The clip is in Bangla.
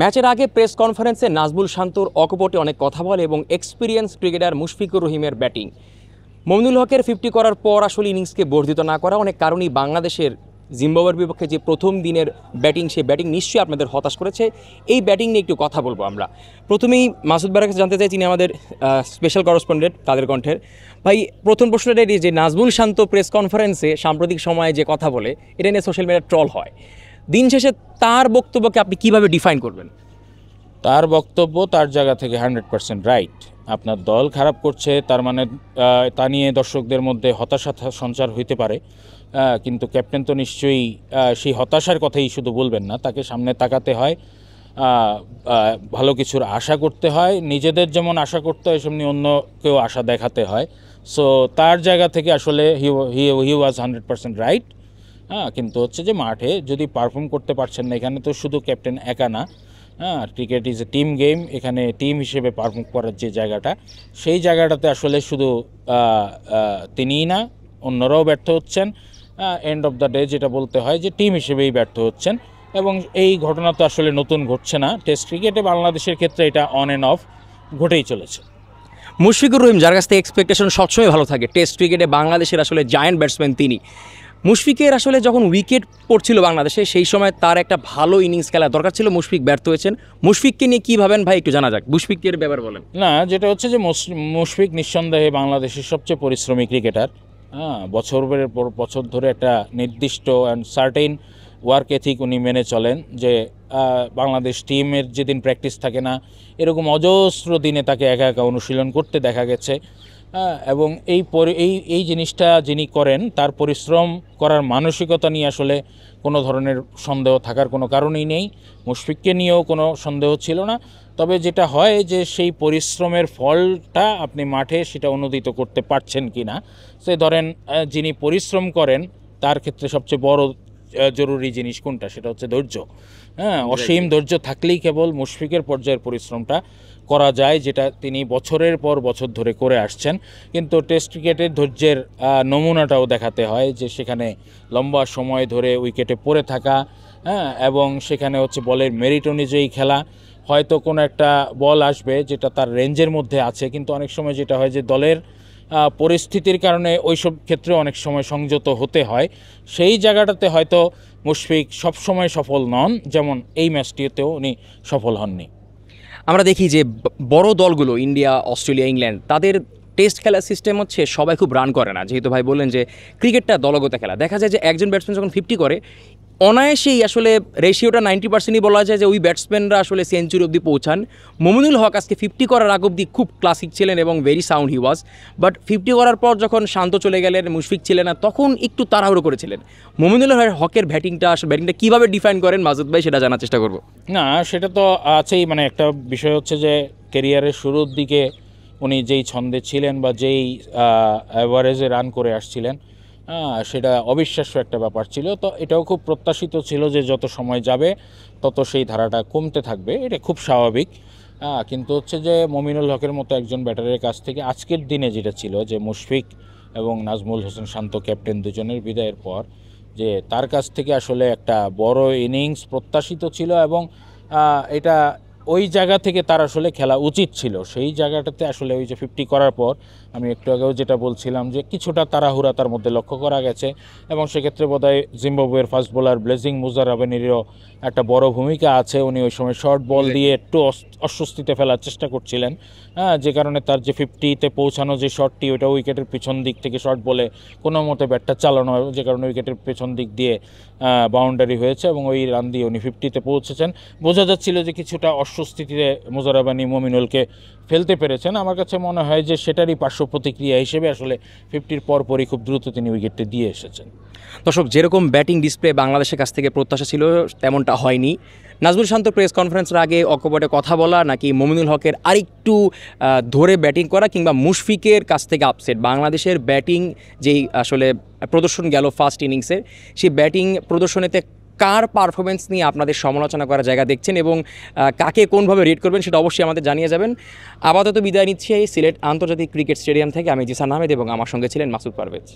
ম্যাচের আগে প্রেস কনফারেন্সে নাজমুল শান্তর অকপটে অনেক কথা বলে এবং এক্সপিরিয়েন্স ক্রিকেটার মুশফিকুর রহিমের ব্যাটিং, মমিনুল হকের 50 করার পর আসলে ইনিংসকে বর্ধিত না করা অনেক কারণেই বাংলাদেশের জিম্বাবুয়ের বিপক্ষে যে প্রথম দিনের ব্যাটিং, সেই ব্যাটিং নিশ্চয়ই আপনাদের হতাশ করেছে। এই ব্যাটিং নিয়ে একটু কথা বলবো আমরা। প্রথমেই মাসুদ ভাইয়ের কাছে জানতে চাই, তিনি আমাদের স্পেশাল করেসপন্ডেন্ট তাদের কণ্ঠের। ভাই, প্রথম প্রশ্নটা এটি যে নাজমুল শান্ত প্রেস কনফারেন্সে সাম্প্রতিক সময়ে যে কথা বলে, এটা নিয়ে সোশ্যাল মিডিয়ায় ট্রল হয়। দিন শেষে তার বক্তব্যকে আপনি কীভাবে ডিফাইন করবেন? তার বক্তব্য তার জায়গা থেকে 100% রাইট। আপনার দল খারাপ করছে, তার মানে তা নিয়ে দর্শকদের মধ্যে হতাশা সঞ্চার হইতে পারে, কিন্তু ক্যাপ্টেন তো নিশ্চয়ই সেই হতাশার কথাই শুধু বলবেন না, তাকে সামনে তাকাতে হয়, ভালো কিছুর আশা করতে হয়, নিজেদের যেমন আশা করতে হয় সেমনি অন্যকেও আশা দেখাতে হয়। সো তার জায়গা থেকে আসলে হি ওয়াজ 100% রাইট। কিন্তু হচ্ছে যে মাঠে যদি পারফর্ম করতে পারছেন না, এখানে তো শুধু ক্যাপ্টেন একা না, cricket is a team game. এখানে টিম হিসেবে পারফর্ম করার যে জায়গাটা, সেই জায়গাটাতে আসলে শুধু তিনিই না, অন্যরাও ব্যর্থ হচ্ছেন। এন্ড অফ দ্য ডে যেটা বলতে হয় যে টিম হিসেবেই ব্যর্থ হচ্ছেন, এবং এই ঘটনা তো আসলে নতুন ঘটছে না। টেস্ট ক্রিকেটে বাংলাদেশের ক্ষেত্রে এটা অন অ্যান্ড অফ ঘটেই চলেছে। মুশফিকুর রহিম, যার কাছ থেকে এক্সপেকটেশন সবসময় ভালো থাকে, টেস্ট ক্রিকেটে বাংলাদেশের আসলে জায়ান্ট ব্যাটসম্যান তিনি। মুশফিকের আসলে যখন উইকেট পড়ছিল বাংলাদেশে, সেই সময় তার একটা ভালো ইনিংস খেলা দরকার ছিল, মুশফিক ব্যর্থ হয়েছেন। মুশফিককে নিয়ে কী ভাবেন ভাই, একটু জানা যাক। মুশফিকের ব্যাপার বলেন। না, যেটা হচ্ছে যে মুশফিক নিঃসন্দেহে বাংলাদেশের সবচেয়ে পরিশ্রমী ক্রিকেটার। বছরের পর বছর ধরে একটা নির্দিষ্ট অ্যান্ড সার্টেইন ওয়ার্ক এথিক উনি মেনে চলেন, যে বাংলাদেশ টিমের যেদিন প্র্যাকটিস থাকে না, এরকম অজস্র দিনে তাকে একা একা অনুশীলন করতে দেখা গেছে। এবং এই জিনিসটা যিনি করেন, তার পরিশ্রম করার মানসিকতা নিয়ে আসলে কোনো ধরনের সন্দেহ থাকার কোনো কারণই নেই। মুশফিককে নিয়েও কোনো সন্দেহ ছিল না। তবে যেটা হয় যে সেই পরিশ্রমের ফলটা আপনি মাঠে সেটা অনুদিত করতে পারছেন কি না। সে ধরেন, যিনি পরিশ্রম করেন তার ক্ষেত্রে সবচেয়ে বড় জরুরি জিনিস কোনটা, সেটা হচ্ছে ধৈর্য। অসীম ধৈর্য থাকলেই কেবল মুশফিকের পর্যায়ের পরিশ্রমটা করা যায়, যেটা তিনি বছরের পর বছর ধরে করে আসছেন। কিন্তু টেস্ট ক্রিকেটের ধৈর্যের নমুনাটাও দেখাতে হয়, যে সেখানে লম্বা সময় ধরে উইকেটে পড়ে থাকা, এবং সেখানে হচ্ছে বলের মেরিট অনুযায়ী খেলা। হয়তো কোনো একটা বল আসবে যেটা তার রেঞ্জের মধ্যে আছে, কিন্তু অনেক সময় যেটা হয় যে দলের পরিস্থিতির কারণে ওইসব ক্ষেত্রে অনেক সময় সংযত হতে হয়। সেই জায়গাটাতে হয়তো মুশফিক সবসময় সফল নন, যেমন এই ম্যাচটিতেও উনি সফল হননি। আমরা দেখি যে বড় দলগুলো, ইন্ডিয়া, অস্ট্রেলিয়া, ইংল্যান্ড, তাদের টেস্ট খেলার সিস্টেম হচ্ছে সবাই খুব রান করে না। যেহেতু ভাই বললেন যে ক্রিকেটটা দলগত খেলা, দেখা যায় যে একজন ব্যাটসম্যান যখন 50 করে, অনায়াসেই আসলে রেশিওটা 90%ই বলা যায় যে ওই ব্যাটসম্যানরা আসলে সেঞ্চুরি অবধি পৌঁছান। মমিনুল হক আজকে 50 করার আগ অবধি খুব ক্লাসিক ছিলেন এবং very sound he was, but 50 করার পর যখন শান্ত চলে গেলেন, মুশফিক ছিলেন না, তখন একটু তাড়াহুড়ো করেছিলেন। মমিনুল হকের ব্যাটিংটা কীভাবে ডিফাইন করেন মাসুদ ভাই, সেটা জানার চেষ্টা করবো। না, সেটা তো আছেই। মানে একটা বিষয় হচ্ছে যে ক্যারিয়ারের শুরুর দিকে উনি যেই ছন্দে ছিলেন বা যেই অ্যাভারেজে রান করে আসছিলেন, সেটা অবিশ্বাস্য একটা ব্যাপার ছিল। তো এটাও খুব প্রত্যাশিত ছিল যে যত সময় যাবে তত সেই ধারাটা কমতে থাকবে, এটা খুব স্বাভাবিক। কিন্তু হচ্ছে যে মমিনুল হকের মতো একজন ব্যাটারের কাছ থেকে আজকের দিনে যেটা ছিল, যে মুশফিক এবং নাজমুল হোসেন শান্ত ক্যাপ্টেন দুজনের বিদায়ের পর, যে তার কাছ থেকে আসলে একটা বড় ইনিংস প্রত্যাশিত ছিল, এবং এটা ওই জায়গা থেকে তার আসলে খেলা উচিত ছিল। সেই জায়গাটাতে আসলে ওই যে 50 করার পর আমি একটু আগেও যেটা বলছিলাম, যে কিছুটা তাড়াহুড়া তার মধ্যে লক্ষ্য করা গেছে, এবং সেক্ষেত্রে বোধহয় জিম্বাবুয়ের ফাস্ট বোলার ব্লেজিং মুজারাবেনেরও একটা বড় ভূমিকা আছে। উনি ওই সময় শর্ট বল দিয়ে একটু অস্বস্তিতে ফেলার চেষ্টা করছিলেন, যে কারণে তার যে 50-তে পৌঁছানো যে শটটি, ওইটা উইকেটের পিছন দিক থেকে শর্ট বলে কোনো মতে ব্যাটটা চালানো হয়, যে কারণে উইকেটের পেছন দিক দিয়ে বাউন্ডারি হয়েছে, এবং ওই রান দিয়ে উনি 50-তে পৌঁছেছেন। বোঝা যাচ্ছিল যে কিছুটা অস্বস্তিতে মুজারাবানি মমিনুলকে ফেলতে পেরেছেন। আমার কাছে মনে হয় যে সেটারই পার্শ্ব প্রতিক্রিয়া হিসেবে আসলে 50-র পরপরই খুব দ্রুত তিনি উইকেটটি দিয়ে এসেছেন। দর্শক, যেরকম ব্যাটিং ডিসপ্লে বাংলাদেশের কাছ থেকে প্রত্যাশা ছিল, তেমনটা হয়নি। নাজমুল শান্ত প্রেস কনফারেন্সের আগে অকপটে কথা বলা, নাকি মমিনুল হকের আরেকটু ধরে ব্যাটিং করা, কিংবা মুশফিকের কাছ থেকে আপসেট? বাংলাদেশের ব্যাটিং যেই আসলে প্রদর্শন গেল ফার্স্ট ইনিংসের, সেই ব্যাটিং প্রদর্শনীতে কার পারফরমেন্স নিয়ে আপনাদের সমালোচনা করার জায়গা দেখছেন, এবং কাকে কোনভাবে রেট করবেন, সেটা অবশ্যই আমাদের জানিয়ে যাবেন। আপাতত বিদায় নিচ্ছি এই সিলেট আন্তর্জাতিক ক্রিকেট স্টেডিয়াম থেকে। আমি জিসান আহমেদ এবং আমার সঙ্গে ছিলেন মাসুদ পারভেজ।